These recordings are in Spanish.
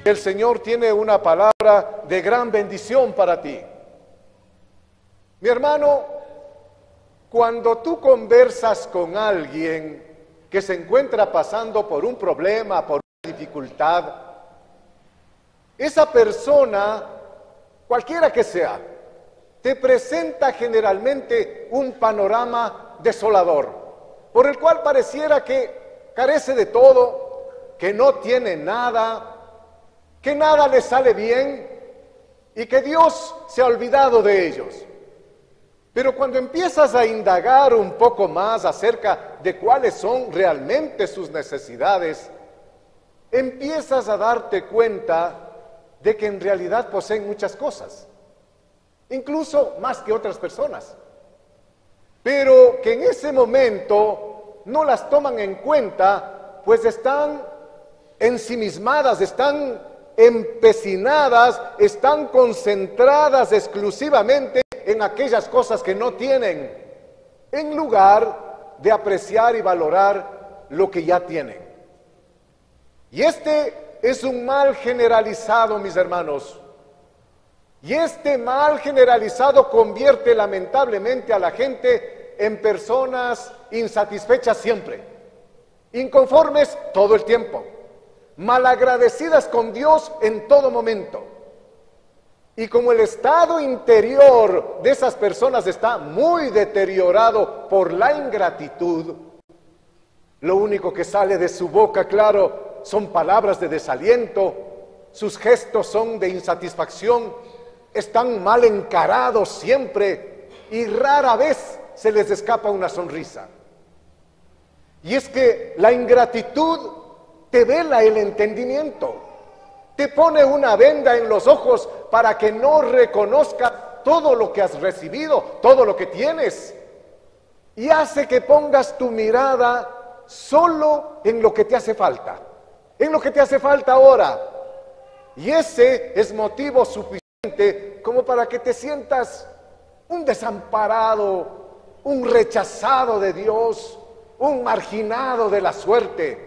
el Señor tiene una palabra de gran bendición para ti. Mi hermano, cuando tú conversas con alguien que se encuentra pasando por un problema, por una dificultad, esa persona, cualquiera que sea, te presenta generalmente un panorama desolador, por el cual pareciera que carece de todo, que no tiene nada, que nada le sale bien y que Dios se ha olvidado de ellos. Pero cuando empiezas a indagar un poco más acerca de cuáles son realmente sus necesidades, empiezas a darte cuenta de que en realidad poseen muchas cosas, incluso más que otras personas, pero que en ese momento no las toman en cuenta, pues están ensimismadas, están empecinadas, están concentradas exclusivamente en aquellas cosas que no tienen, en lugar de apreciar y valorar lo que ya tienen. Y este es un mal generalizado, mis hermanos. Y este mal generalizado convierte lamentablemente a la gente en personas insatisfechas siempre, inconformes todo el tiempo, malagradecidas con Dios en todo momento. Y como el estado interior de esas personas está muy deteriorado por la ingratitud, lo único que sale de su boca, claro, son palabras de desaliento, sus gestos son de insatisfacción, están mal encarados siempre y rara vez se les escapa una sonrisa. Y es que la ingratitud te vela el entendimiento, te pone una venda en los ojos para que no reconozcas todo lo que has recibido, todo lo que tienes, y hace que pongas tu mirada solo en lo que te hace falta, en lo que te hace falta ahora. Y ese es motivo suficiente como para que te sientas un desamparado, un rechazado de Dios, un marginado de la suerte.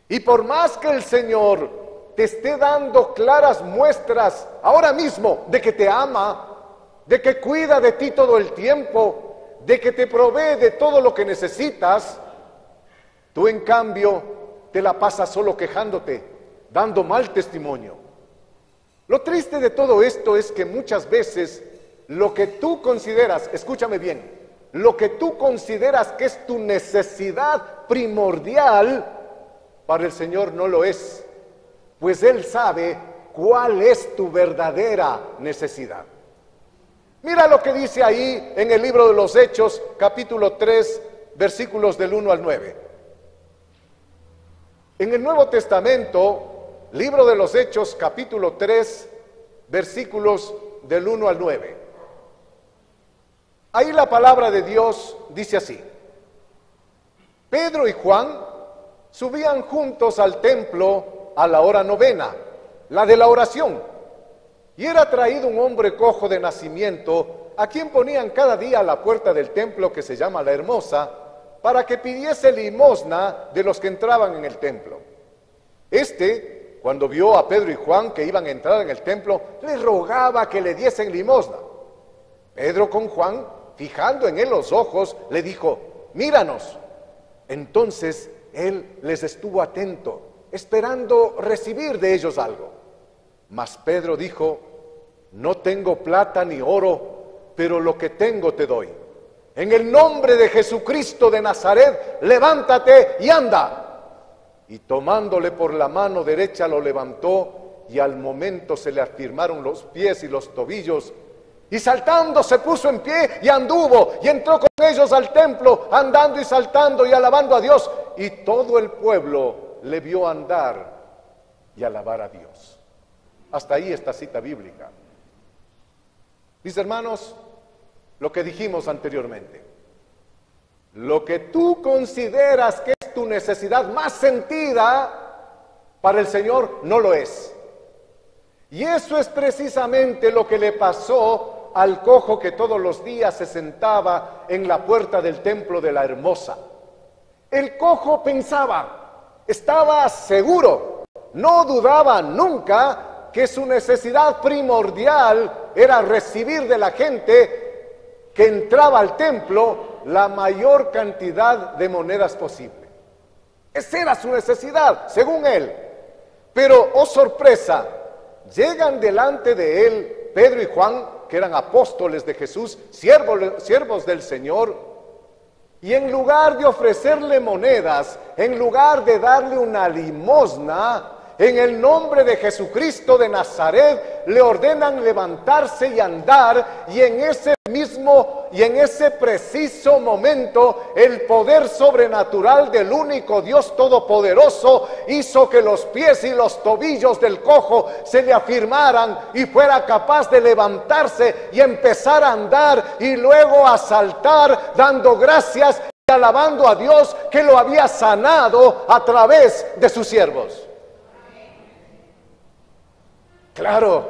Y por más que el Señor te esté dando claras muestras ahora mismo de que te ama, de que cuida de ti todo el tiempo, de que te provee de todo lo que necesitas, tú en cambio te la pasas solo quejándote, dando mal testimonio. Lo triste de todo esto es que muchas veces lo que tú consideras, escúchame bien, lo que tú consideras que es tu necesidad primordial, para el Señor no lo es. Pues Él sabe cuál es tu verdadera necesidad. Mira lo que dice ahí en el libro de los Hechos, capítulo 3, versículos del 1 al 9. En el Nuevo Testamento, libro de los Hechos, capítulo 3, versículos del 1 al 9. Ahí la palabra de Dios dice así: Pedro y Juan subían juntos al templo a la hora novena, la de la oración, y era traído un hombre cojo de nacimiento, a quien ponían cada día a la puerta del templo que se llama La Hermosa, para que pidiese limosna de los que entraban en el templo. Este, cuando vio a Pedro y Juan que iban a entrar en el templo, les rogaba que le diesen limosna. Pedro con Juan, fijando en él los ojos, le dijo: míranos. Entonces él les estuvo atento, esperando recibir de ellos algo. Mas Pedro dijo: no tengo plata ni oro, pero lo que tengo te doy. En el nombre de Jesucristo de Nazaret, levántate y anda. Y tomándole por la mano derecha lo levantó, y al momento se le afirmaron los pies y los tobillos, y saltando se puso en pie y anduvo, y entró con ellos al templo, andando y saltando y alabando a Dios. Y todo el pueblo le vio andar y alabar a Dios. Hasta ahí esta cita bíblica. Mis hermanos, lo que dijimos anteriormente, lo que tú consideras que es tu necesidad más sentida, para el Señor no lo es. Y eso es precisamente lo que le pasó al cojo que todos los días se sentaba en la puerta del templo de La Hermosa. El cojo pensaba, estaba seguro no dudaba nunca que su necesidad primordial era recibir de la gente que entraba al templo la mayor cantidad de monedas posible. Esa era su necesidad, según él. Pero, oh sorpresa, llegan delante de él Pedro y Juan, que eran apóstoles de Jesús, siervos del Señor, y en lugar de ofrecerle monedas, en lugar de darle una limosna, en el nombre de Jesucristo de Nazaret, le ordenan levantarse y andar, y en ese preciso momento, el poder sobrenatural del único Dios todopoderoso hizo que los pies y los tobillos del cojo se le afirmaran y fuera capaz de levantarse y empezar a andar y luego a saltar, dando gracias y alabando a Dios que lo había sanado a través de sus siervos. Claro,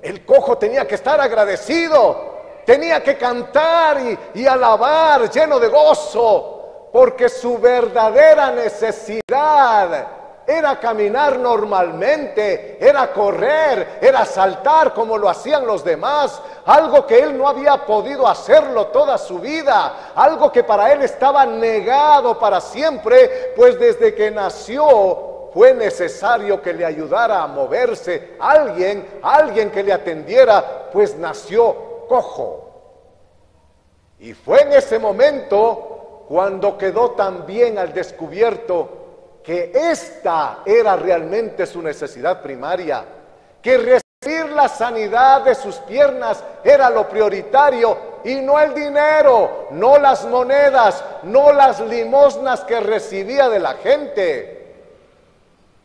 el cojo tenía que estar agradecido, tenía que cantar y alabar lleno de gozo, porque su verdadera necesidad era caminar normalmente, era correr, era saltar como lo hacían los demás, algo que él no había podido hacerlo toda su vida, algo que para él estaba negado para siempre, pues desde que nació fue necesario que le ayudara a moverse alguien que le atendiera, pues nació cojo. Y fue en ese momento cuando quedó también al descubierto que esta era realmente su necesidad primaria, que recibir la sanidad de sus piernas era lo prioritario y no el dinero, no las monedas, no las limosnas que recibía de la gente.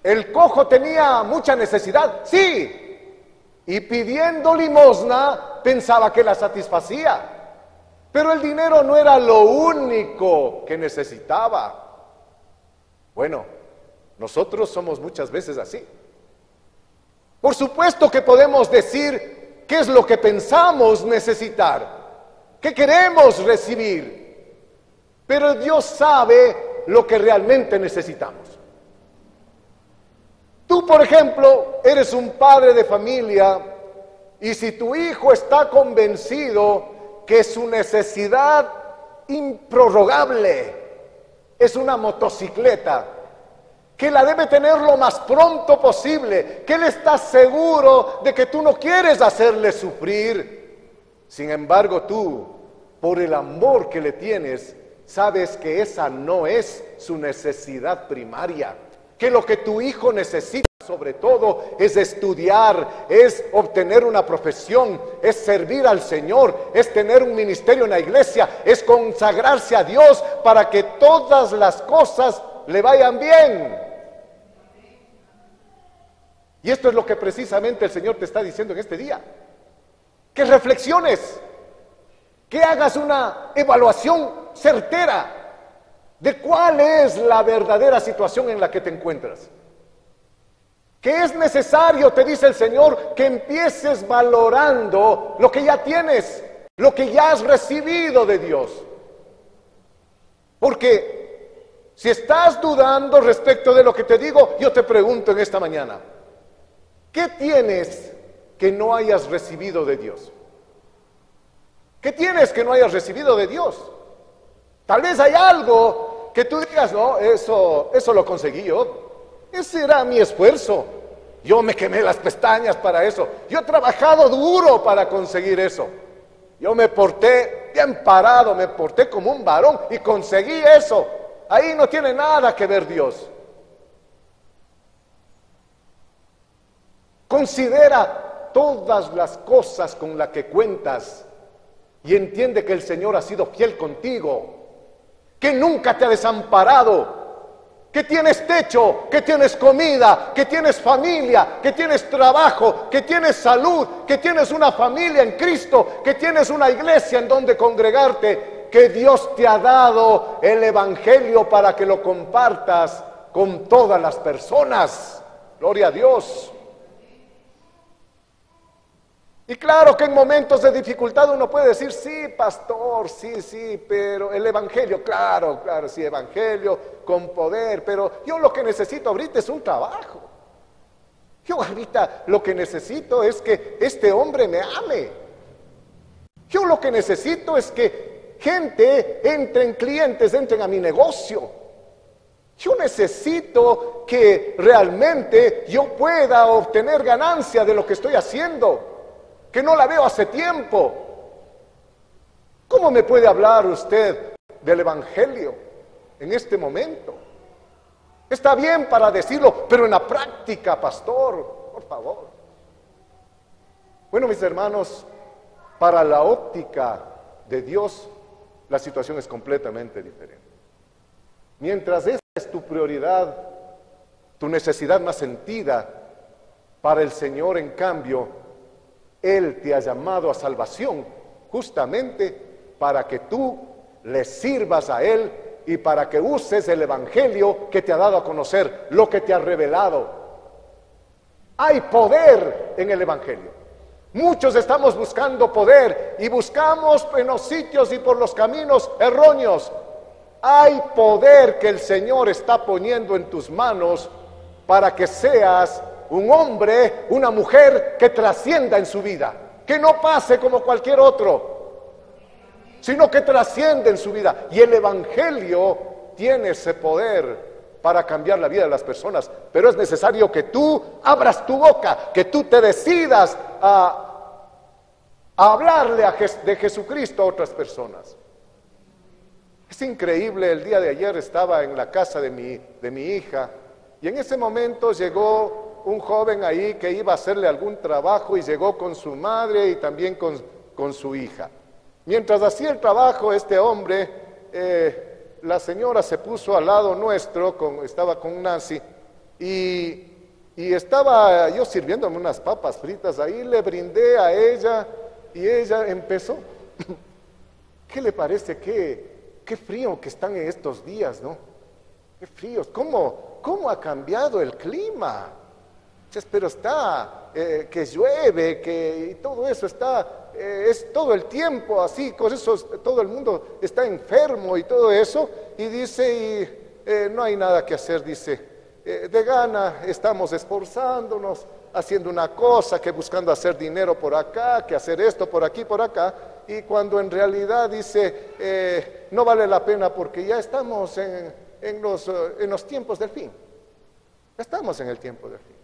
El cojo tenía mucha necesidad, sí, y pidiendo limosna pensaba que la satisfacía, pero el dinero no era lo único que necesitaba. Bueno, nosotros somos muchas veces así. Por supuesto que podemos decir qué es lo que pensamos necesitar, qué queremos recibir, pero Dios sabe lo que realmente necesitamos. Tú, por ejemplo, eres un padre de familia y si tu hijo está convencido que su necesidad improrrogable es una motocicleta, que la debe tener lo más pronto posible, que él está seguro de que tú no quieres hacerle sufrir, sin embargo tú, por el amor que le tienes, sabes que esa no es su necesidad primaria, que lo que tu hijo necesita sobre todo es estudiar, es obtener una profesión, es servir al Señor, es tener un ministerio en la iglesia, es consagrarse a Dios para que todas las cosas le vayan bien. Y esto es lo que precisamente el Señor te está diciendo en este día, que reflexiones, que hagas una evaluación certera de cuál es la verdadera situación en la que te encuentras. Que es necesario, te dice el Señor, que empieces valorando lo que ya tienes, lo que ya has recibido de Dios. Porque si estás dudando respecto de lo que te digo, yo te pregunto en esta mañana, ¿qué tienes que no hayas recibido de Dios? ¿Qué tienes que no hayas recibido de Dios? Tal vez hay algo que tú digas, no, eso lo conseguí yo. Ese era mi esfuerzo. Yo me quemé las pestañas para eso. Yo he trabajado duro para conseguir eso. Yo me porté bien parado, me porté como un varón y conseguí eso. Ahí no tiene nada que ver Dios. Considera todas las cosas con las que cuentas y entiende que el Señor ha sido fiel contigo, que nunca te ha desamparado, que tienes techo, que tienes comida, que tienes familia, que tienes trabajo, que tienes salud, que tienes una familia en Cristo, que tienes una iglesia en donde congregarte, que Dios te ha dado el Evangelio para que lo compartas con todas las personas. Gloria a Dios. Y claro que en momentos de dificultad uno puede decir, sí, pastor, sí, pero el Evangelio, claro, sí, Evangelio con poder, pero yo lo que necesito ahorita es un trabajo. Yo ahorita lo que necesito es que este hombre me ame. Yo lo que necesito es que gente entren, clientes entren a mi negocio. Yo necesito que realmente yo pueda obtener ganancia de lo que estoy haciendo, que no la veo hace tiempo. ¿Cómo me puede hablar usted del Evangelio en este momento? Está bien para decirlo, pero en la práctica, pastor, por favor. Bueno, mis hermanos, para la óptica de Dios, la situación es completamente diferente. Mientras esa es tu prioridad, tu necesidad más sentida, para el Señor, en cambio, Él te ha llamado a salvación, justamente para que tú le sirvas a Él y para que uses el Evangelio que te ha dado a conocer, lo que te ha revelado. Hay poder en el Evangelio. Muchos estamos buscando poder y buscamos en los sitios y por los caminos erróneos. Hay poder que el Señor está poniendo en tus manos para que seas un hombre, una mujer que trascienda en su vida, que no pase como cualquier otro, sino que trasciende en su vida. Y el Evangelio tiene ese poder para cambiar la vida de las personas, pero es necesario que tú abras tu boca, que tú te decidas a hablarle de Jesucristo a otras personas. Es increíble, el día de ayer estaba en la casa de mi hija y en ese momento llegó un joven ahí que iba a hacerle algún trabajo y llegó con su madre y también con su hija. Mientras hacía el trabajo, este hombre, la señora se puso al lado nuestro, estaba con Nancy y estaba yo sirviéndome unas papas fritas ahí, le brindé a ella y ella empezó. ¿Qué le parece? Qué frío que están en estos días, ¿no? Qué fríos. ¿Cómo ha cambiado el clima? Pero está, que llueve, y todo eso está, es todo el tiempo así, con eso todo el mundo está enfermo y todo eso. Y dice, no hay nada que hacer, dice, de gana estamos esforzándonos, haciendo una cosa, que buscando hacer dinero por acá, que hacer esto por aquí, por acá. Y cuando en realidad dice, no vale la pena porque ya estamos en los tiempos del fin. Estamos en el tiempo del fin.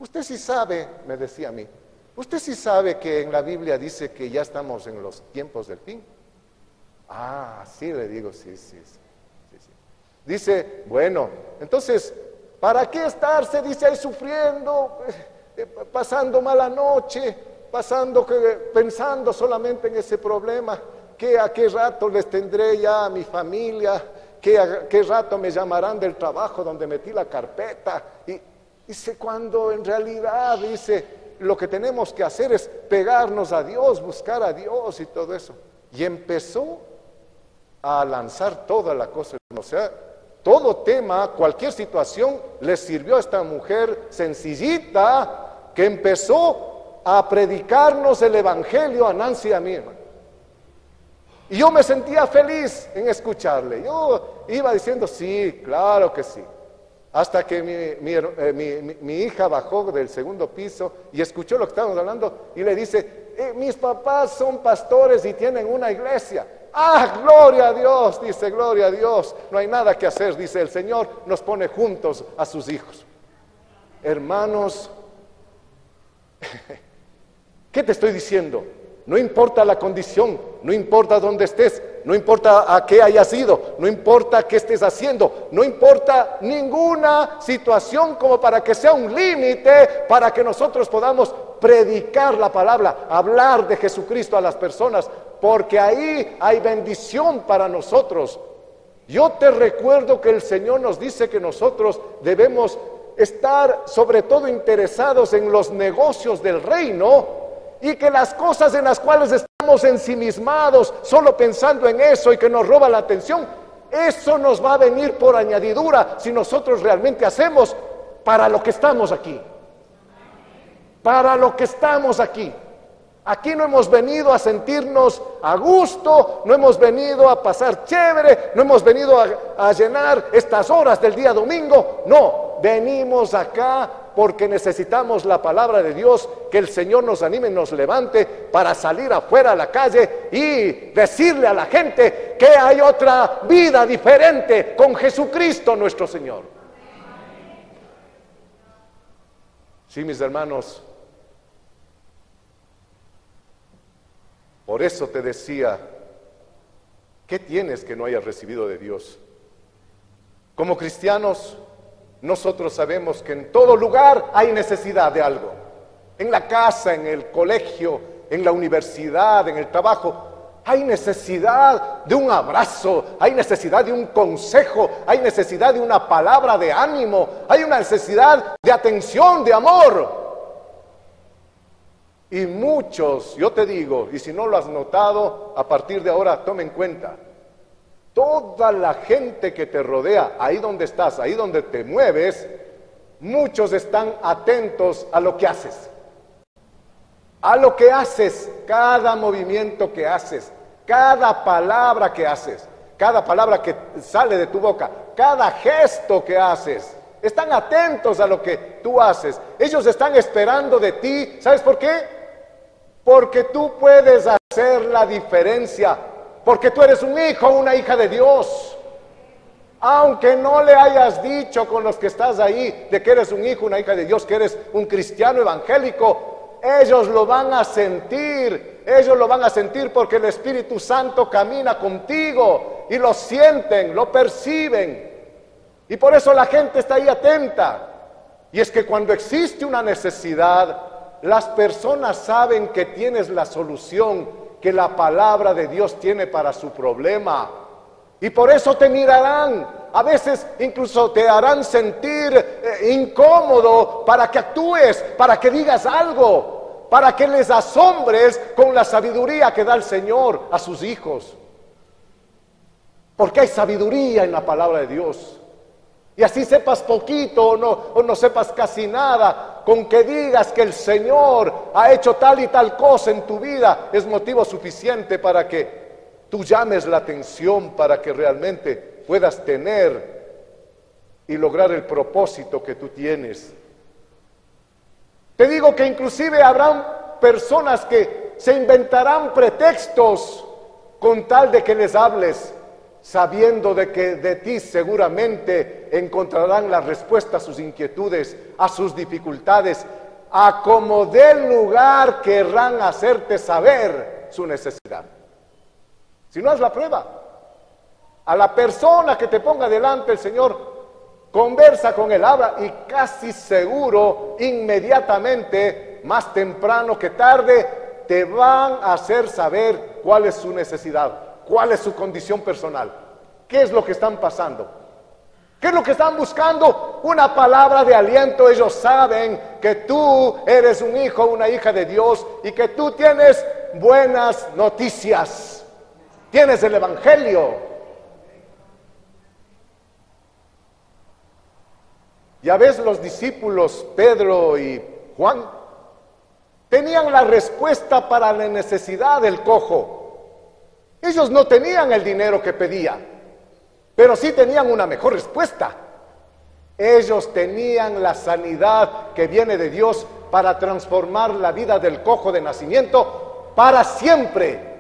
Usted sí sabe, me decía a mí, usted sí sabe que en la Biblia dice que ya estamos en los tiempos del fin. Ah, sí, le digo, sí. Dice, bueno, entonces, ¿para qué estarse, dice, ahí sufriendo, pasando mala noche? Pensando solamente en ese problema, que a qué rato les tendré ya a mi familia, que a qué rato me llamarán del trabajo donde metí la carpeta. Y dice, cuando en realidad, dice, lo que tenemos que hacer es pegarnos a Dios, buscar a Dios y todo eso. Y empezó a lanzar toda la cosa, o sea, todo tema, cualquier situación le sirvió a esta mujer sencillita que empezó a predicarnos el Evangelio a Nancy y a mí, hermano. Y yo me sentía feliz en escucharle. Yo iba diciendo, sí, claro que sí. Hasta que mi hija bajó del segundo piso y escuchó lo que estábamos hablando y le dice, mis papás son pastores y tienen una iglesia. Ah, gloria a Dios, dice, gloria a Dios. No hay nada que hacer, dice, el Señor nos pone juntos a sus hijos. Hermanos, ¿qué te estoy diciendo? No importa la condición, no importa dónde estés, no importa a qué hayas ido, no importa qué estés haciendo, no importa ninguna situación como para que sea un límite para que nosotros podamos predicar la palabra, hablar de Jesucristo a las personas, porque ahí hay bendición para nosotros. Yo te recuerdo que el Señor nos dice que nosotros debemos estar sobre todo interesados en los negocios del reino, y que las cosas en las cuales estamos ensimismados, solo pensando en eso y que nos roba la atención, eso nos va a venir por añadidura si nosotros realmente hacemos para lo que estamos aquí. Para lo que estamos aquí. Aquí no hemos venido a sentirnos a gusto, no hemos venido a pasar chévere, no hemos venido a llenar estas horas del día domingo. No, venimos acá porque necesitamos la palabra de Dios, que el Señor nos anime y nos levante para salir afuera a la calle y decirle a la gente que hay otra vida diferente con Jesucristo nuestro Señor. Sí, mis hermanos, por eso te decía, ¿qué tienes que no hayas recibido de Dios? Como cristianos, nosotros sabemos que en todo lugar hay necesidad de algo. En la casa, en el colegio, en la universidad, en el trabajo, hay necesidad de un abrazo, hay necesidad de un consejo, hay necesidad de una palabra de ánimo, hay una necesidad de atención, de amor. Y muchos, yo te digo, y si no lo has notado, a partir de ahora toma en cuenta, toda la gente que te rodea, ahí donde estás, ahí donde te mueves, muchos están atentos a lo que haces. A lo que haces, cada movimiento que haces, cada palabra que haces, cada palabra que sale de tu boca, cada gesto que haces. Están atentos a lo que tú haces. Ellos están esperando de ti. ¿Sabes por qué? Porque tú puedes hacer la diferencia. Porque tú eres un hijo o una hija de Dios. Aunque no le hayas dicho con los que estás ahí de que eres un hijo, una hija de Dios, que eres un cristiano evangélico, ellos lo van a sentir. Ellos lo van a sentir porque el Espíritu Santo camina contigo y lo sienten, lo perciben. Y por eso la gente está ahí atenta. Y es que cuando existe una necesidad, las personas saben que tienes la solución, que la palabra de Dios tiene para su problema. Y por eso te mirarán, a veces incluso te harán sentir incómodo para que actúes, para que digas algo, para que les asombres con la sabiduría que da el Señor a sus hijos. Porque hay sabiduría en la palabra de Dios. Y así sepas poquito o no sepas casi nada, con que digas que el Señor ha hecho tal y tal cosa en tu vida, es motivo suficiente para que tú llames la atención, para que realmente puedas tener y lograr el propósito que tú tienes. Te digo que inclusive habrán personas que se inventarán pretextos con tal de que les hables, sabiendo de que de ti seguramente encontrarán la respuesta a sus inquietudes, a sus dificultades, a como del lugar querrán hacerte saber su necesidad. Si no, haz la prueba. A la persona que te ponga delante el Señor, conversa con él, habla, y casi seguro, inmediatamente, más temprano que tarde, te van a hacer saber cuál es su necesidad, cuál es su condición personal, qué es lo que están pasando, qué es lo que están buscando. Una palabra de aliento. Ellos saben que tú eres un hijo, una hija de Dios, y que tú tienes buenas noticias. Tienes el Evangelio. Ya ves, los discípulos Pedro y Juan tenían la respuesta para la necesidad del cojo. Ellos no tenían el dinero que pedía, pero sí tenían una mejor respuesta. Ellos tenían la sanidad que viene de Dios para transformar la vida del cojo de nacimiento para siempre.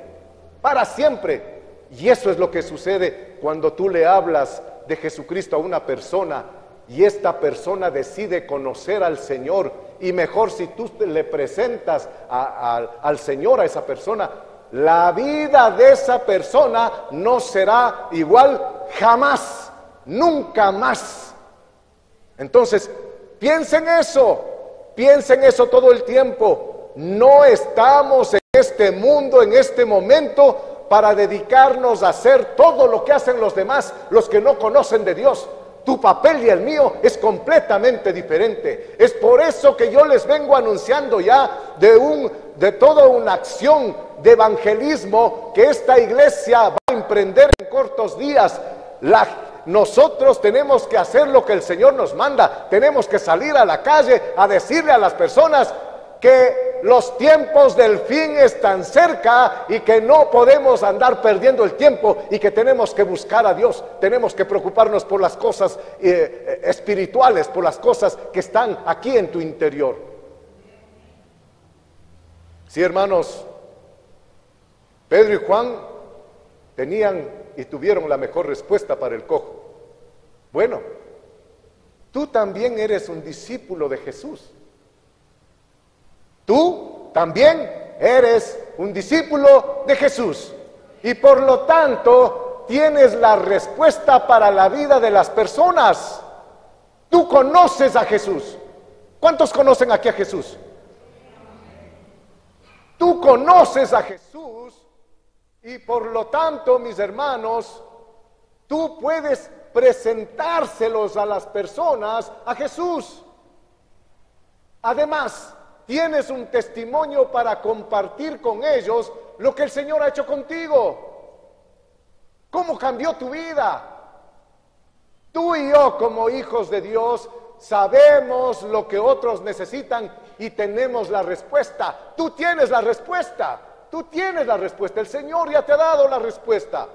Para siempre. Y eso es lo que sucede cuando tú le hablas de Jesucristo a una persona y esta persona decide conocer al Señor. Y mejor si tú le presentas al Señor a esa persona, la vida de esa persona no será igual jamás, nunca más. Entonces, piensa en eso todo el tiempo. No estamos en este mundo, en este momento, para dedicarnos a hacer todo lo que hacen los demás, los que no conocen de Dios. Tu papel y el mío es completamente diferente. Es por eso que yo les vengo anunciando ya de toda una acción de evangelismo que esta iglesia va a emprender en cortos días. Nosotros tenemos que hacer lo que el Señor nos manda. Tenemos que salir a la calle a decirle a las personas que que los tiempos del fin están cerca y que no podemos andar perdiendo el tiempo y que tenemos que buscar a Dios, tenemos que preocuparnos por las cosas espirituales, por las cosas que están aquí en tu interior. Sí, hermanos, Pedro y Juan tenían y tuvieron la mejor respuesta para el cojo. Bueno, tú también eres un discípulo de Jesús. Tú también eres un discípulo de Jesús. Y por lo tanto, tienes la respuesta para la vida de las personas. Tú conoces a Jesús. ¿Cuántos conocen aquí a Jesús? Tú conoces a Jesús y por lo tanto, mis hermanos, tú puedes presentárselos a las personas a Jesús. Además, tienes un testimonio para compartir con ellos lo que el Señor ha hecho contigo. ¿Cómo cambió tu vida? Tú y yo, como hijos de Dios, sabemos lo que otros necesitan y tenemos la respuesta. Tú tienes la respuesta. Tú tienes la respuesta. El Señor ya te ha dado la respuesta.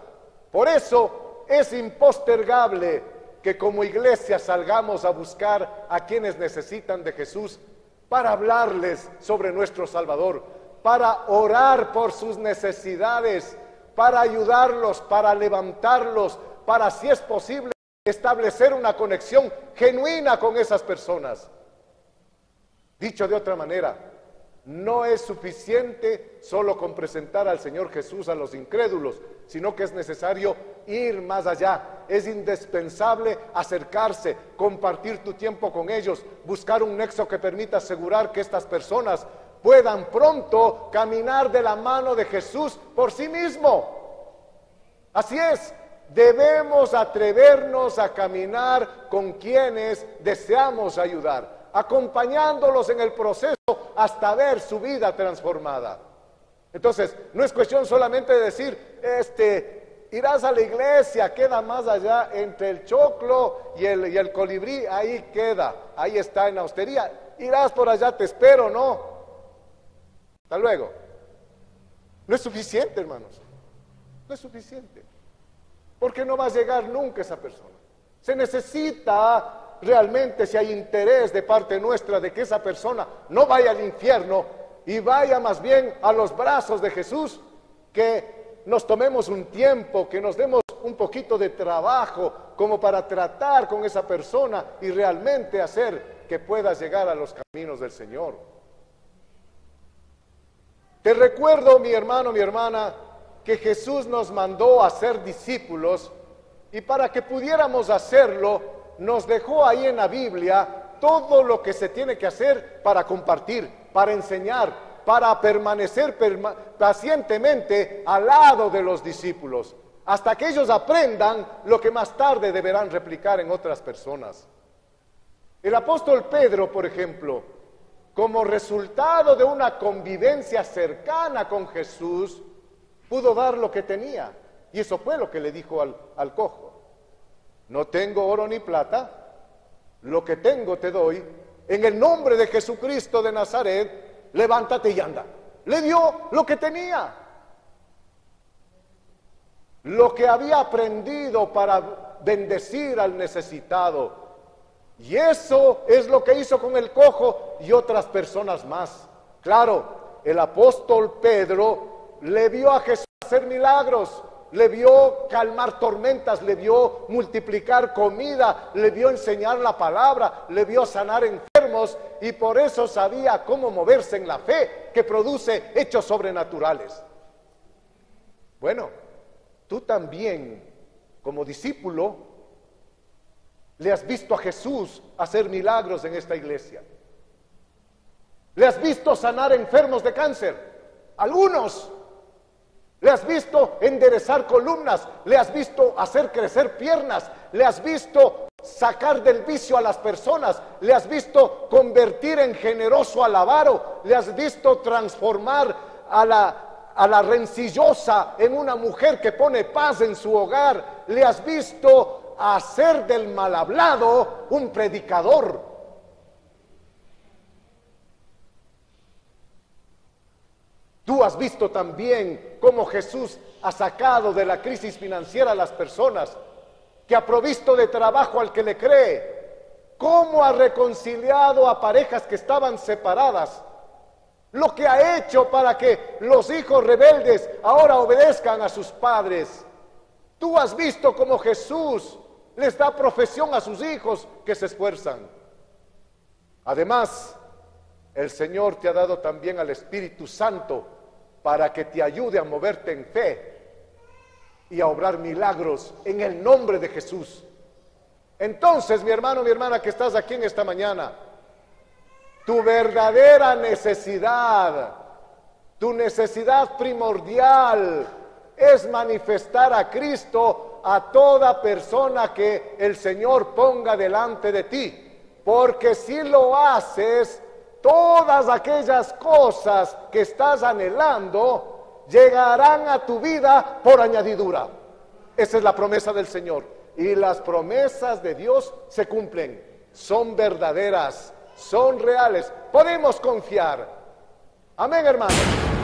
Por eso es impostergable que como iglesia salgamos a buscar a quienes necesitan de Jesús para hablarles sobre nuestro Salvador, para orar por sus necesidades, para ayudarlos, para levantarlos, para, si es posible, establecer una conexión genuina con esas personas. Dicho de otra manera, no es suficiente solo con presentar al Señor Jesús a los incrédulos, sino que es necesario ir más allá. Es indispensable acercarse, compartir tu tiempo con ellos, buscar un nexo que permita asegurar que estas personas puedan pronto caminar de la mano de Jesús por sí mismo. Así es, debemos atrevernos a caminar con quienes deseamos ayudar, acompañándolos en el proceso hasta ver su vida transformada. Entonces, no es cuestión solamente de decir, irás a la iglesia, queda más allá entre el choclo y el colibrí, ahí queda, ahí está en la hostería, irás por allá, te espero, no. Hasta luego. No es suficiente, hermanos, no es suficiente, porque no va a llegar nunca esa persona. Se necesita realmente, si hay interés de parte nuestra de que esa persona no vaya al infierno y vaya más bien a los brazos de Jesús, que nos tomemos un tiempo, que nos demos un poquito de trabajo como para tratar con esa persona y realmente hacer que pueda llegar a los caminos del Señor. Te recuerdo, mi hermano, mi hermana, que Jesús nos mandó a ser discípulos y para que pudiéramos hacerlo, nos dejó ahí en la Biblia todo lo que se tiene que hacer para compartir, para enseñar, para permanecer pacientemente al lado de los discípulos, hasta que ellos aprendan lo que más tarde deberán replicar en otras personas. El apóstol Pedro, por ejemplo, como resultado de una convivencia cercana con Jesús, pudo dar lo que tenía, y eso fue lo que le dijo al cojo. No tengo oro ni plata, lo que tengo te doy, en el nombre de Jesucristo de Nazaret, levántate y anda. Le dio lo que tenía, lo que había aprendido para bendecir al necesitado. Y eso es lo que hizo con el cojo y otras personas más. Claro, el apóstol Pedro le vio a Jesús hacer milagros, le vio calmar tormentas, le vio multiplicar comida, le vio enseñar la palabra, le vio sanar enfermos y por eso sabía cómo moverse en la fe que produce hechos sobrenaturales. Bueno, tú también, como discípulo, le has visto a Jesús hacer milagros en esta iglesia. Le has visto sanar enfermos de cáncer, algunos. Le has visto enderezar columnas, le has visto hacer crecer piernas, le has visto sacar del vicio a las personas, le has visto convertir en generoso al avaro, le has visto transformar a la rencillosa en una mujer que pone paz en su hogar, le has visto hacer del mal hablado un predicador. Tú has visto también cómo Jesús ha sacado de la crisis financiera a las personas, que ha provisto de trabajo al que le cree, cómo ha reconciliado a parejas que estaban separadas, lo que ha hecho para que los hijos rebeldes ahora obedezcan a sus padres. Tú has visto cómo Jesús les da profesión a sus hijos que se esfuerzan. Además, el Señor te ha dado también al Espíritu Santo para que te ayude a moverte en fe y a obrar milagros en el nombre de Jesús. Entonces, mi hermano, mi hermana que estás aquí en esta mañana, tu verdadera necesidad, tu necesidad primordial es manifestar a Cristo a toda persona que el Señor ponga delante de ti, porque si lo haces, todas aquellas cosas que estás anhelando llegarán a tu vida por añadidura. Esa es la promesa del Señor. Y las promesas de Dios se cumplen, son verdaderas, son reales. Podemos confiar. Amén, hermanos.